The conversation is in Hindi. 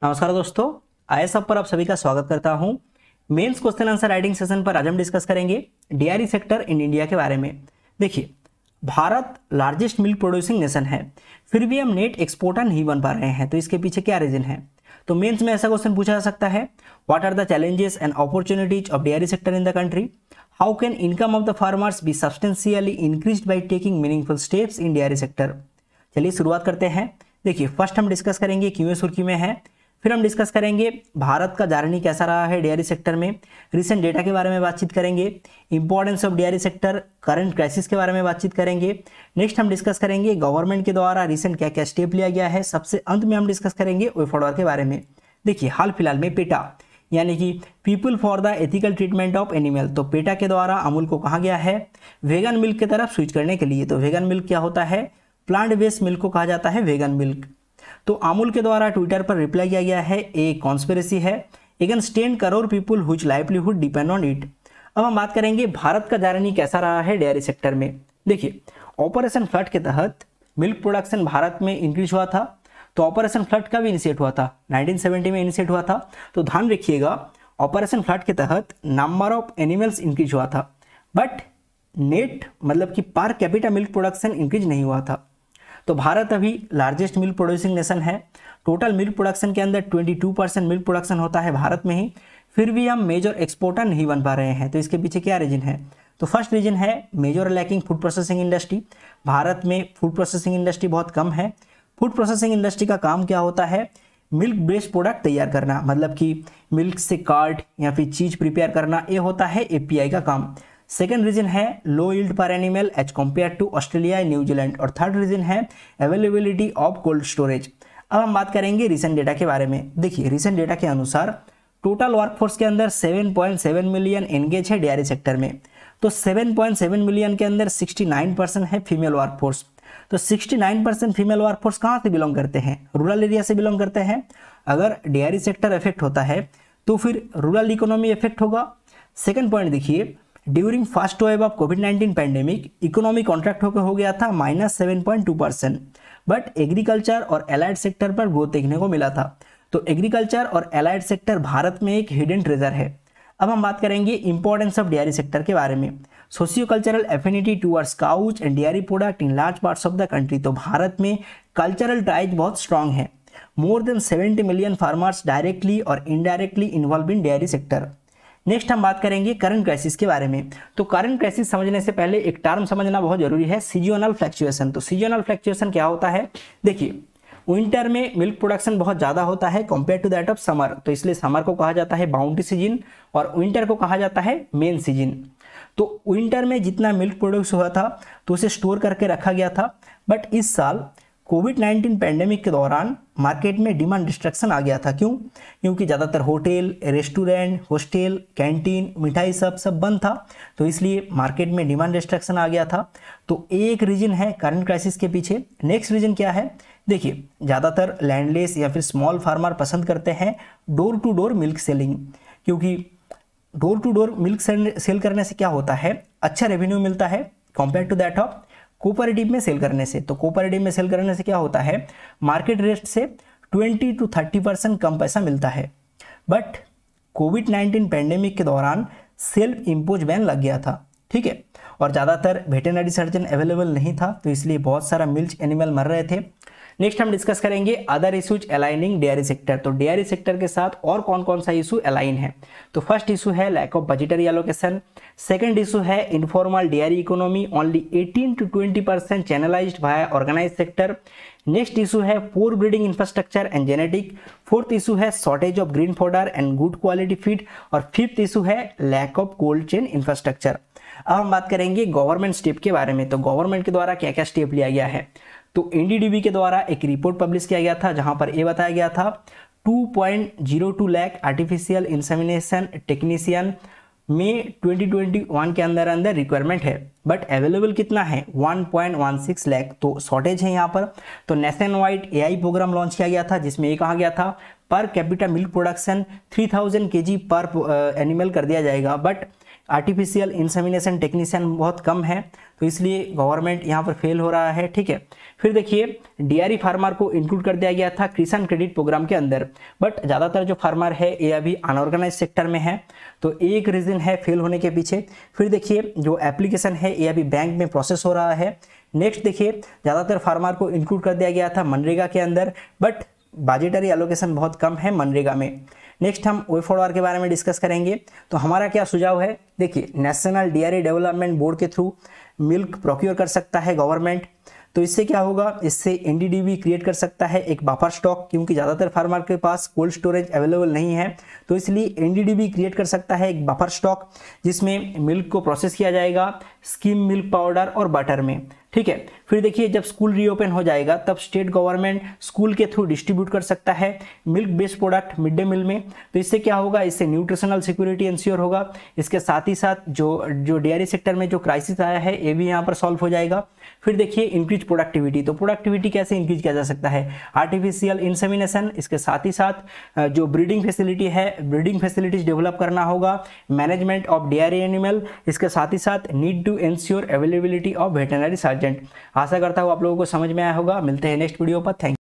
नमस्कार दोस्तों, आईएएस हब पर आप सभी का स्वागत करता हूं। Mains question answer writing session पर आज हम डिस्कस करेंगे डेयरी सेक्टर इन इंडिया के बारे में। देखिए, Bharat largest milk producing nation है, फिर भी हम नेट एक्सपोर्टर नहीं बन पा रहे हैं। तो इसके पीछे क्या रीजन है? तो मेंस में ऐसा क्वेश्चन पूछा जा सकता है, what are the challenges and opportunities of dairy sector in the country? How can income of the farmers be substantially increased by taking meaningful steps in dairy sector? चलिए शुरुआत करते हैं। देखिए, फर्स्ट हम डिस्कस करेंगे क्यों सुर्खी में है, फिर हम डिस्कस करेंगे भारत का जर्नी कैसा रहा है डेयरी सेक्टर में, रिसेंट डेटा के बारे में बातचीत करेंगे, importance of dairy sector, current crisis के बारे में बातचीत करेंगे। नेक्स्ट हम डिस्कस करेंगे गवर्नमेंट के द्वारा रिसेंट क्या क्या स्टेप लिया गया है। सबसे अंत में हम डिस्कस करेंगे वे फॉरवर्ड के बारे में। देखिए, हाल फिलहाल में पेटा यानी कि people for the ethical treatment of animal, तो पेटा के द्वारा अमूल को कहा गया है वेगन मिल्क की तरफ स्विच करने के लिए। तो वेगन मिल्क क्या होता है? प्लांट बेस्ड मिल्क को कहा जाता है वेगन मिल्क। तो अमूल के द्वारा ट्विटर पर रिप्लाई किया गया है ए कॉन्स्पिरेसी है against 10 crore people whose livelihood depend on it. अब हम बात करेंगे भारत का जर्नी कैसा रहा है डेयरी सेक्टर में। देखिए, ऑपरेशन फ्लड के तहत मिल्क प्रोडक्शन भारत में इंक्रीज हुआ था। तो ऑपरेशन फ्लड कब इनिशिएट हुआ था? 1970 में इनिशिएट हुआ था। तो ध्यान रखिएगा, ऑपरेशन फ्लड के तहत नंबर ऑफ एनिमल्स इंक्रीज हुआ था, बट नेट मतलब कि per capita milk production increase नहीं हुआ था। तो भारत अभी लार्जेस्ट मिल्क प्रोड्यूसिंग नेशन है। टोटल मिल्क प्रोडक्शन के अंदर 22% मिल्क प्रोडक्शन होता है भारत में ही, फिर भी हम मेजर एक्सपोर्टर नहीं बन पा रहे हैं। तो इसके पीछे क्या रीजन है? तो फर्स्ट रीजन है major lacking food processing industry. Bharat में फूड प्रोसेसिंग इंडस्ट्री बहुत कम है। फूड प्रोसेसिंग इंडस्ट्री का काम क्या होता है? मिल्क बेस्ड प्रोडक्ट तैयार करना, मतलब कि मिल्क से कार्ड या फिर चीज प्रिपेयर करना, ये होता है एपीआई का काम। सेकेंड रीजन है low yield per animal as compare to Australia and New Zealand, और थर्ड रीजन है अवेलेबिलिटी ऑफ कोल्ड स्टोरेज। अब हम बात करेंगे रिसेंट डेटा के बारे में। देखिए, रिसेंट डेटा के अनुसार टोटल वर्कफोर्स के अंदर 7.7 मिलियन एंगेज है डेयरी सेक्टर में। तो 7.7 मिलियन के अंदर 69% है फीमेल वर्कफोर्स। तो 69% फीमेल वर्कफोर्स कहाँ से बिलोंग करते हैं? रूरल एरिया से बिलोंग करते हैं। अगर डेयरी सेक्टर इफेक्ट होता है तो फिर रूरल इकोनॉमी इफेक्ट होगा। सेकेंड पॉइंट देखिए, during first wave of covid pandemic economy contract होकर हो गया था -7.2%, बट एग्रीकल्चर और एलाइड सेक्टर पर ग्रोथ देखने को मिला था। तो एग्रीकल्चर और एलाइड सेक्टर भारत में एक हिडन ट्रेजर है। अब हम बात करेंगे इंपॉर्टेंस ऑफ डेयरी सेक्टर के बारे में। Socio cultural affinity towards cows and dairy product in large parts of the country, तो भारत में कल्चरल टाइज बहुत स्ट्रांग है। More than 70 million farmers directly और indirectly involve in dairy sector. Next हम बात करेंगे करंट क्राइसिस के बारे में। तो करंट क्राइसिस समझने से पहले एक टर्म समझना बहुत जरूरी है, सीजनल फ्लक्चुएशन। तो सीजनल फ्लक्चुएशन क्या होता है? देखिए, विंटर में मिल्क प्रोडक्शन बहुत ज़्यादा होता है compare to that of summer, तो इसलिए समर को कहा जाता है बाउंटी सीजन और विंटर को कहा जाता है मेन सीजन। तो विंटर में जितना मिल्क प्रोड्यूस हुआ था तो उसे स्टोर करके रखा गया था, बट इस साल कोविड-19 पैंडेमिक के दौरान मार्केट में डिमांड डिस्ट्रक्शन आ गया था। क्यों? क्योंकि ज़्यादातर होटल, रेस्टोरेंट, हॉस्टल, कैंटीन, मिठाई सब बंद था, तो इसलिए मार्केट में डिमांड डिस्ट्रक्शन आ गया था। तो एक रीजन है करंट क्राइसिस के पीछे। नेक्स्ट रीजन क्या है? देखिए, ज़्यादातर लैंडलेस या फिर स्मॉल फार्मर पसंद करते हैं door to door milk selling, क्योंकि door to door milk sale करने से क्या होता है? अच्छा रेवेन्यू मिलता है compare to that of cooperative में सेल करने से। तो कोऑपरेटिव में सेल करने से क्या होता है? मार्केट रेट से 20 to 30% कम पैसा मिलता है। बट कोविड-19 पैंडेमिक के दौरान सेल्फ इम्पोज बैन लग गया था, ठीक है, और ज़्यादातर वेटेनरी सर्जन अवेलेबल नहीं था, तो इसलिए बहुत सारा मिल्क एनिमल मर रहे थे। नेक्स्ट हम डिस्कस करेंगे other issues aligning dairy sector. तो डेयरी सेक्टर के साथ और कौन कौन सा इशू अलाइन है? तो फर्स्ट इशू है lack of budgetary allocation. Second issue है informal dairy economy, only 18 to 20% channelised via organise sector. Next issue है poor breeding infrastructure and genetic. Fourth issue है shortage of green fodder and good quality feed, और फिफ्थ इशू है lack of cold chain infrastructure. अब हम बात करेंगे गवर्नमेंट स्टेप के बारे में। तो गवर्नमेंट के द्वारा क्या क्या स्टेप लिया गया है? तो एनडीडीबी के द्वारा एक रिपोर्ट पब्लिश किया गया था जहां पर यह बताया गया था 2.02 लाख आर्टिफिशियल इंसेमिनेशन टेक्नीशियन में 2021 के अंदर रिक्वायरमेंट है, बट अवेलेबल कितना है? 1.16 लाख, तो शॉर्टेज है यहाँ पर। तो nation wide AI programme launch किया गया था जिसमें ये कहा गया था per capita milk production 3000 kg पर एनिमल कर दिया जाएगा, बट आर्टिफिशियल इंसेमिनेशन टेक्नीशियन बहुत कम है, तो इसलिए गवर्नमेंट यहाँ पर फेल हो रहा है। ठीक है, फिर देखिए डेयरी फार्मर को इंक्लूड कर दिया गया था किसान क्रेडिट प्रोग्राम के अंदर, बट ज़्यादातर जो फार्मर है ये अभी अनऑर्गेनाइज सेक्टर में है, तो एक रीज़न है फेल होने के पीछे। फिर देखिए जो एप्लीकेशन है ये अभी बैंक में प्रोसेस हो रहा है। नेक्स्ट देखिए ज़्यादातर फार्मर को इंक्लूड कर दिया गया था मनरेगा के अंदर, बट बजटरी एलोकेशन बहुत कम है मनरेगा में। नेक्स्ट हम वे फॉरवर्ड के बारे में डिस्कस करेंगे। तो हमारा क्या सुझाव है, देखिए नेशनल डेयरी डेवलपमेंट बोर्ड के थ्रू मिल्क प्रोक्योर कर सकता है गवर्नमेंट, तो इससे क्या होगा, इससे एनडीडीबी क्रिएट कर सकता है एक बफर स्टॉक, क्योंकि ज़्यादातर फार्मर के पास कोल्ड स्टोरेज अवेलेबल नहीं है, तो इसलिए एनडीडीबी क्रिएट कर सकता है एक बफर स्टॉक जिसमें मिल्क को प्रोसेस किया जाएगा स्किम मिल्क पाउडर और बटर में। ठीक है, फिर देखिए जब स्कूल रीओपन हो जाएगा तब स्टेट गवर्नमेंट स्कूल के थ्रू डिस्ट्रीब्यूट कर सकता है milk based product mid day meal में, तो इससे क्या होगा, इससे न्यूट्रिशनल सिक्योरिटी इंश्योर होगा। इसके साथ ही साथ जो डेयरी सेक्टर में जो क्राइसिस आया है ये भी यहाँ पर सॉल्व हो जाएगा। फिर देखिए इंक्रीज प्रोडक्टिविटी, तो प्रोडक्टिविटी कैसे इंक्रीज किया जा सकता है, आर्टिफिशियल इंसेमिनेशन, इसके साथ ही साथ जो ब्रीडिंग फैसिलिटी है ब्रीडिंग फैसिलिटीज डेवलप करना होगा, मैनेजमेंट ऑफ डेयरी एनिमल, इसके साथ ही साथ need to ensure availability of veterinary surgeon. आशा करता हूँ आप लोगों को समझ में आया होगा। मिलते हैं नेक्स्ट वीडियो पर। Thank you.